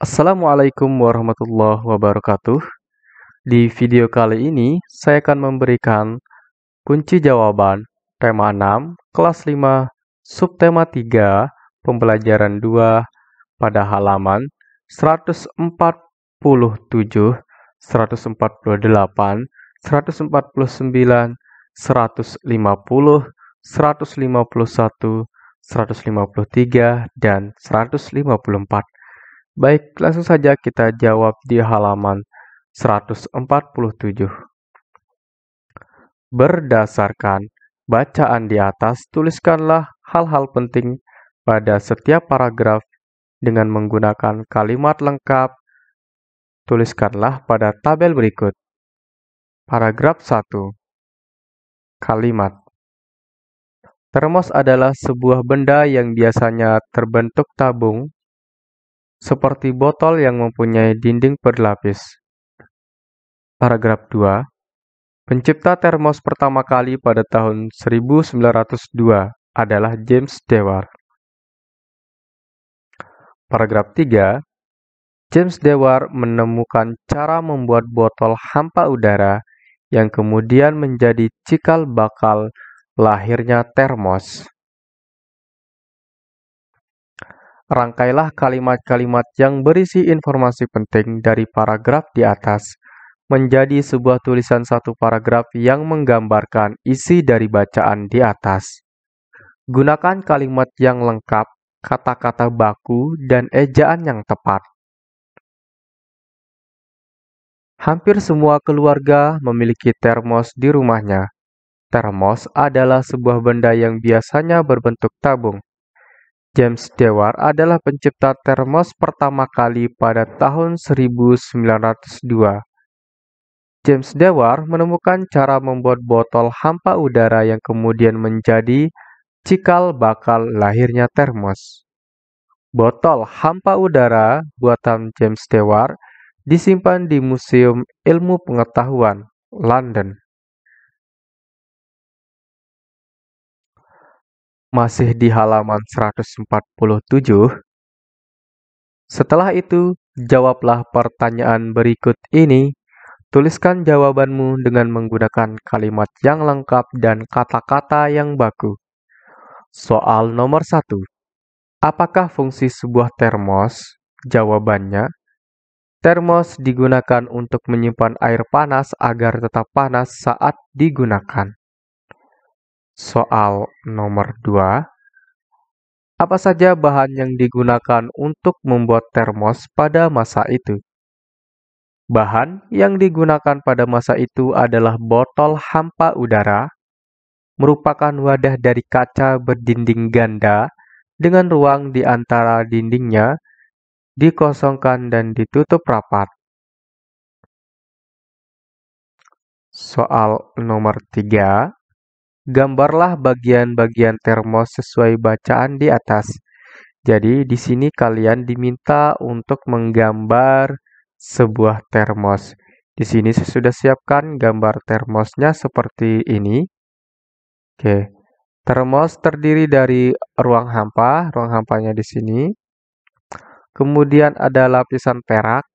Assalamualaikum warahmatullahi wabarakatuh. Di video kali ini, saya akan memberikan kunci jawaban tema 6, kelas 5, subtema 3, pembelajaran 2 pada halaman 147, 148, 149, 150, 151, 153, dan 154. Baik, langsung saja kita jawab di halaman 147. Berdasarkan bacaan di atas, tuliskanlah hal-hal penting pada setiap paragraf dengan menggunakan kalimat lengkap. Tuliskanlah pada tabel berikut. Paragraf 1. Kalimat. Termos adalah sebuah benda yang biasanya terbentuk tabung seperti botol yang mempunyai dinding berlapis. Paragraf 2. Pencipta termos pertama kali pada tahun 1902 adalah James Dewar. Paragraf 3. James Dewar menemukan cara membuat botol hampa udara yang kemudian menjadi cikal bakal lahirnya termos. Rangkailah kalimat-kalimat yang berisi informasi penting dari paragraf di atas menjadi sebuah tulisan satu paragraf yang menggambarkan isi dari bacaan di atas. Gunakan kalimat yang lengkap, kata-kata baku, dan ejaan yang tepat. Hampir semua keluarga memiliki termos di rumahnya. Termos adalah sebuah benda yang biasanya berbentuk tabung. James Dewar adalah pencipta termos pertama kali pada tahun 1902. James Dewar menemukan cara membuat botol hampa udara yang kemudian menjadi cikal bakal lahirnya termos. Botol hampa udara buatan James Dewar disimpan di Museum Ilmu Pengetahuan, London. Masih di halaman 147. Setelah itu, jawablah pertanyaan berikut ini. Tuliskan jawabanmu dengan menggunakan kalimat yang lengkap dan kata-kata yang baku. Soal nomor 1. Apakah fungsi sebuah termos? Jawabannya, termos digunakan untuk menyimpan air panas agar tetap panas saat digunakan. Soal nomor 2. Apa saja bahan yang digunakan untuk membuat termos pada masa itu? Bahan yang digunakan pada masa itu adalah botol hampa udara, merupakan wadah dari kaca berdinding ganda dengan ruang di antara dindingnya dikosongkan dan ditutup rapat. Soal nomor 3. Gambarlah bagian-bagian termos sesuai bacaan di atas. Jadi di sini kalian diminta untuk menggambar sebuah termos. Di sini saya sudah siapkan gambar termosnya seperti ini. Oke. Termos terdiri dari ruang hampanya di sini. Kemudian ada lapisan perak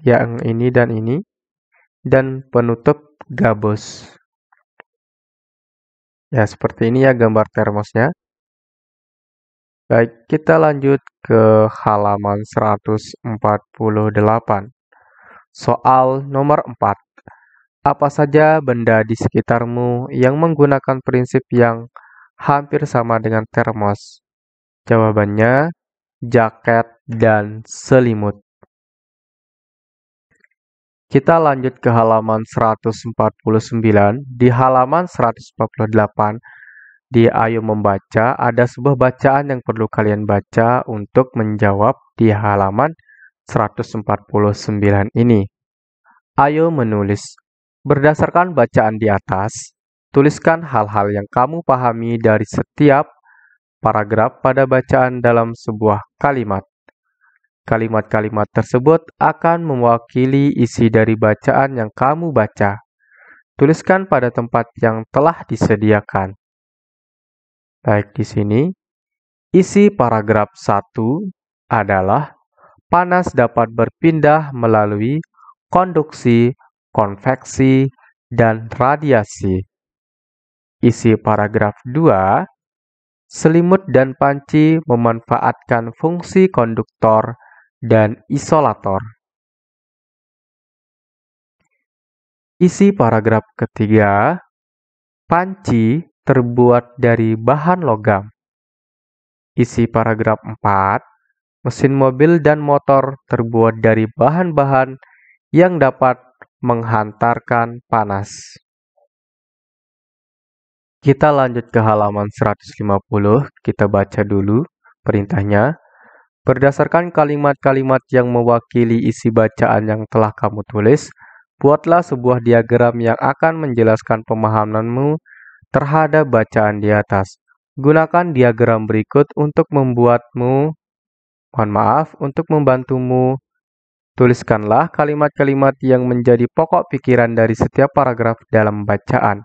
yang ini, dan penutup gabus. Ya, seperti ini ya gambar termosnya. Baik, kita lanjut ke halaman 148. Soal nomor 4. Apa saja benda di sekitarmu yang menggunakan prinsip yang hampir sama dengan termos? Jawabannya, jaket dan selimut. Kita lanjut ke halaman 149. Di halaman 148, di Ayo Membaca, ada sebuah bacaan yang perlu kalian baca untuk menjawab di halaman 149 ini. Ayo menulis. Berdasarkan bacaan di atas, tuliskan hal-hal yang kamu pahami dari setiap paragraf pada bacaan dalam sebuah kalimat. Kalimat-kalimat tersebut akan mewakili isi dari bacaan yang kamu baca. Tuliskan pada tempat yang telah disediakan. Baik, di sini isi paragraf 1 adalah panas dapat berpindah melalui konduksi, konveksi, dan radiasi. Isi paragraf 2, selimut dan panci memanfaatkan fungsi konduktor dan isolator. Isi paragraf ketiga, panci terbuat dari bahan logam. Isi paragraf 4, mesin mobil dan motor terbuat dari bahan-bahan yang dapat menghantarkan panas. Kita lanjut ke halaman 150, kita baca dulu perintahnya. Berdasarkan kalimat-kalimat yang mewakili isi bacaan yang telah kamu tulis, buatlah sebuah diagram yang akan menjelaskan pemahamanmu terhadap bacaan di atas. Gunakan diagram berikut untuk untuk membantumu. Tuliskanlah kalimat-kalimat yang menjadi pokok pikiran dari setiap paragraf dalam bacaan.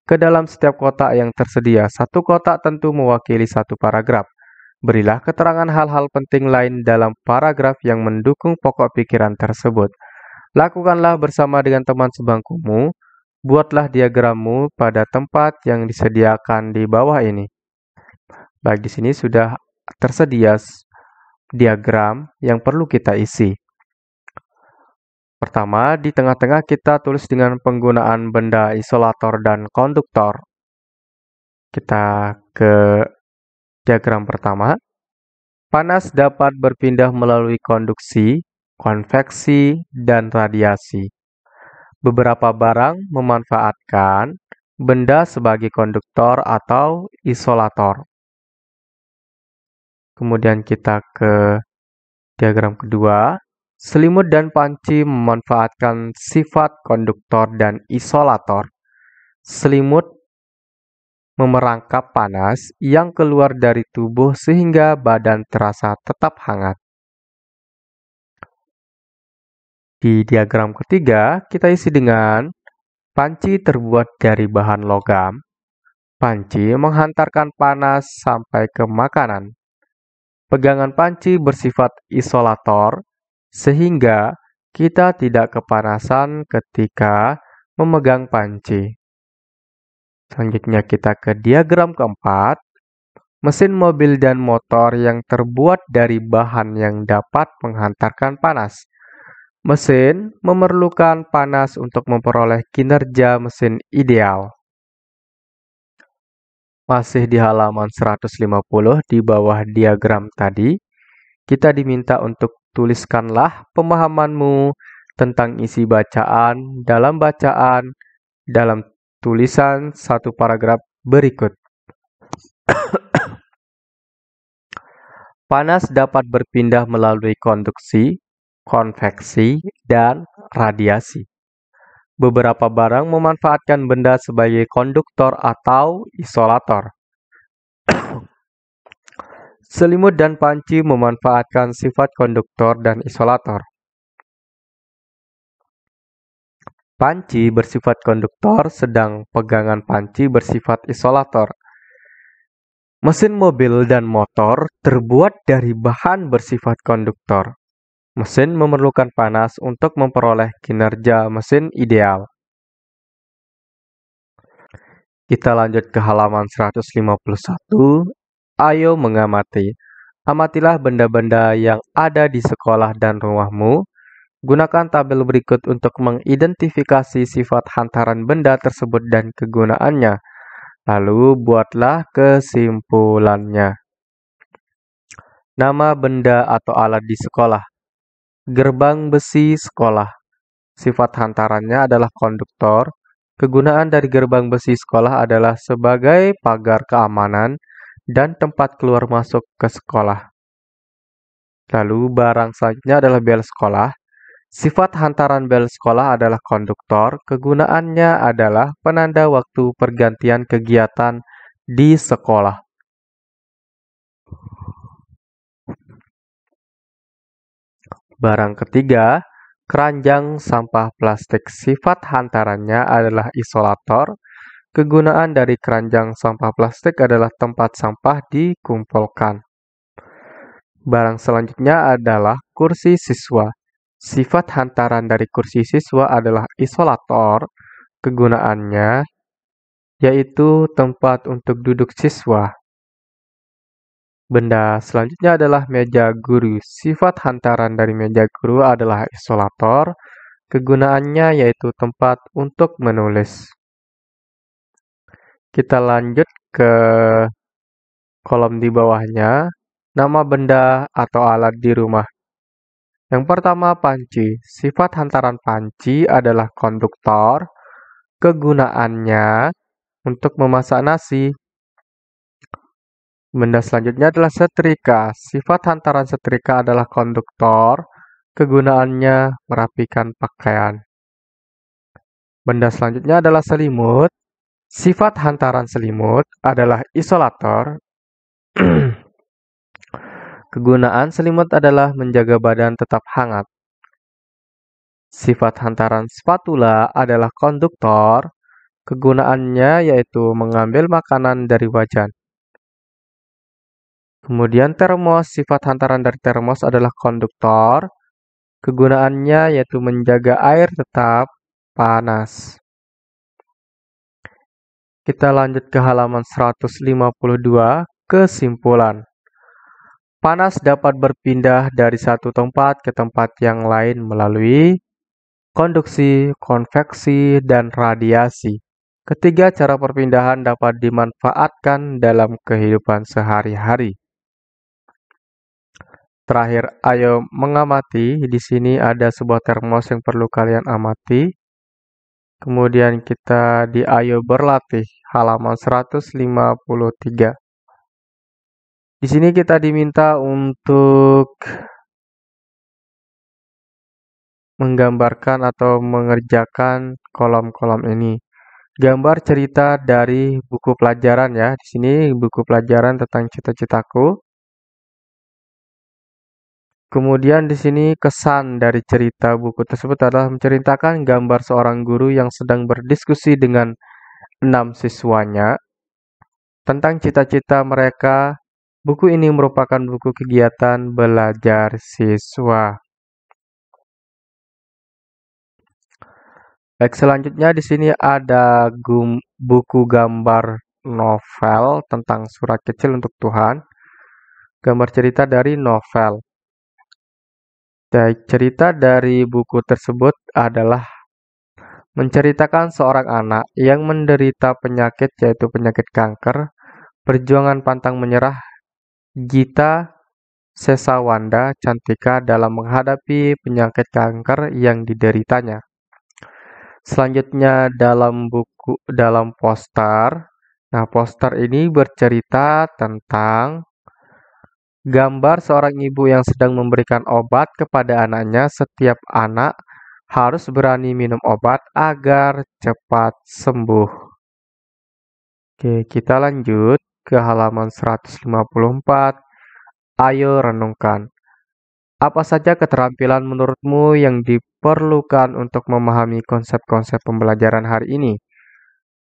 Ke dalam setiap kotak yang tersedia, satu kotak tentu mewakili satu paragraf. Berilah keterangan hal-hal penting lain dalam paragraf yang mendukung pokok pikiran tersebut. Lakukanlah bersama dengan teman sebangkumu. Buatlah diagrammu pada tempat yang disediakan di bawah ini. Baik, di sini sudah tersedia diagram yang perlu kita isi. Pertama, di tengah-tengah kita tulis dengan penggunaan benda isolator dan konduktor. Kita ke diagram pertama. Panas dapat berpindah melalui konduksi, konveksi, dan radiasi. Beberapa barang memanfaatkan benda sebagai konduktor atau isolator. Kemudian kita ke diagram kedua. Selimut dan panci memanfaatkan sifat konduktor dan isolator. Selimut memerangkap panas yang keluar dari tubuh sehingga badan terasa tetap hangat. Di diagram ketiga, kita isi dengan panci terbuat dari bahan logam. Panci menghantarkan panas sampai ke makanan. Pegangan panci bersifat isolator, sehingga kita tidak kepanasan ketika memegang panci. Selanjutnya kita ke diagram keempat. Mesin mobil dan motor yang terbuat dari bahan yang dapat menghantarkan panas. Mesin memerlukan panas untuk memperoleh kinerja mesin ideal. Masih di halaman 150 di bawah diagram tadi, kita diminta untuk tuliskanlah pemahamanmu tentang isi bacaan dalam tulisan satu paragraf berikut. Panas dapat berpindah melalui konduksi, konveksi, dan radiasi. Beberapa barang memanfaatkan benda sebagai konduktor atau isolator. Selimut dan panci memanfaatkan sifat konduktor dan isolator. Panci bersifat konduktor, sedang pegangan panci bersifat isolator. Mesin mobil dan motor terbuat dari bahan bersifat konduktor. Mesin memerlukan panas untuk memperoleh kinerja mesin ideal. Kita lanjut ke halaman 151. Ayo mengamati. Amatilah benda-benda yang ada di sekolah dan rumahmu. Gunakan tabel berikut untuk mengidentifikasi sifat hantaran benda tersebut dan kegunaannya. Lalu buatlah kesimpulannya. Nama benda atau alat di sekolah. Gerbang besi sekolah. Sifat hantarannya adalah konduktor. Kegunaan dari gerbang besi sekolah adalah sebagai pagar keamanan dan tempat keluar masuk ke sekolah. Lalu barang selanjutnya adalah bel sekolah. Sifat hantaran bel sekolah adalah konduktor. Kegunaannya adalah penanda waktu pergantian kegiatan di sekolah. Barang ketiga, keranjang sampah plastik. Sifat hantarannya adalah isolator. Kegunaan dari keranjang sampah plastik adalah tempat sampah dikumpulkan. Barang selanjutnya adalah kursi siswa. Sifat hantaran dari kursi siswa adalah isolator. Kegunaannya yaitu tempat untuk duduk siswa. Benda selanjutnya adalah meja guru. Sifat hantaran dari meja guru adalah isolator. Kegunaannya yaitu tempat untuk menulis. Kita lanjut ke kolom di bawahnya, nama benda atau alat di rumah. Yang pertama, panci. Sifat hantaran panci adalah konduktor. Kegunaannya untuk memasak nasi. Benda selanjutnya adalah setrika. Sifat hantaran setrika adalah konduktor. Kegunaannya merapikan pakaian. Benda selanjutnya adalah selimut. Sifat hantaran selimut adalah isolator. Kegunaan selimut adalah menjaga badan tetap hangat. Sifat hantaran spatula adalah konduktor. Kegunaannya yaitu mengambil makanan dari wajan. Kemudian termos, sifat hantaran dari termos adalah konduktor. Kegunaannya yaitu menjaga air tetap panas. Kita lanjut ke halaman 152, kesimpulan. Panas dapat berpindah dari satu tempat ke tempat yang lain melalui konduksi, konveksi, dan radiasi. Ketiga cara perpindahan dapat dimanfaatkan dalam kehidupan sehari-hari. Terakhir, ayo mengamati. Di sini ada sebuah termos yang perlu kalian amati. Kemudian kita di ayo berlatih, halaman 153. Di sini kita diminta untuk menggambarkan atau mengerjakan kolom-kolom ini. Gambar cerita dari buku pelajaran ya. Di sini buku pelajaran tentang cita-citaku. Kemudian di sini kesan dari cerita buku tersebut adalah menceritakan gambar seorang guru yang sedang berdiskusi dengan 6 siswanya tentang cita-cita mereka. Buku ini merupakan buku kegiatan belajar siswa. Baik, selanjutnya di sini ada buku gambar novel tentang surat kecil untuk Tuhan. Gambar cerita dari novel. Cerita dari buku tersebut adalah menceritakan seorang anak yang menderita penyakit yaitu penyakit kanker. Perjuangan pantang menyerah Gita Sesawanda Cantika dalam menghadapi penyakit kanker yang dideritanya. Selanjutnya dalam poster. Nah, poster ini bercerita tentang gambar seorang ibu yang sedang memberikan obat kepada anaknya. Setiap anak harus berani minum obat agar cepat sembuh. Oke, kita lanjut ke halaman 154. Ayo renungkan. Apa saja keterampilan menurutmu yang diperlukan untuk memahami konsep-konsep pembelajaran hari ini?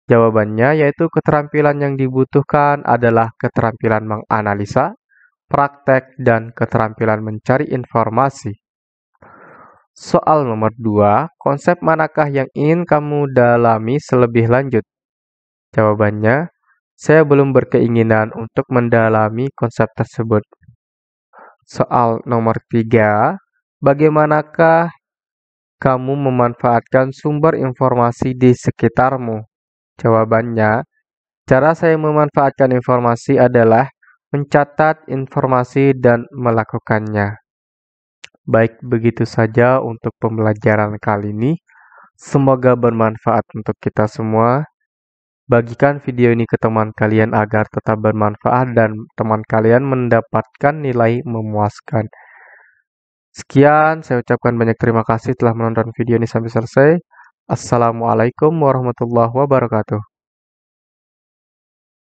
Jawabannya yaitu keterampilan yang dibutuhkan adalah keterampilan menganalisa, praktek, dan keterampilan mencari informasi. Soal nomor 2, konsep manakah yang ingin kamu dalami selebih lanjut? Jawabannya, saya belum berkeinginan untuk mendalami konsep tersebut. Soal nomor 3, bagaimanakah kamu memanfaatkan sumber informasi di sekitarmu? Jawabannya, cara saya memanfaatkan informasi adalah mencatat informasi dan melakukannya. Baik, begitu saja untuk pembelajaran kali ini. Semoga bermanfaat untuk kita semua. Bagikan video ini ke teman kalian agar tetap bermanfaat dan teman kalian mendapatkan nilai memuaskan. Sekian, saya ucapkan banyak terima kasih telah menonton video ini sampai selesai. Assalamualaikum warahmatullahi wabarakatuh.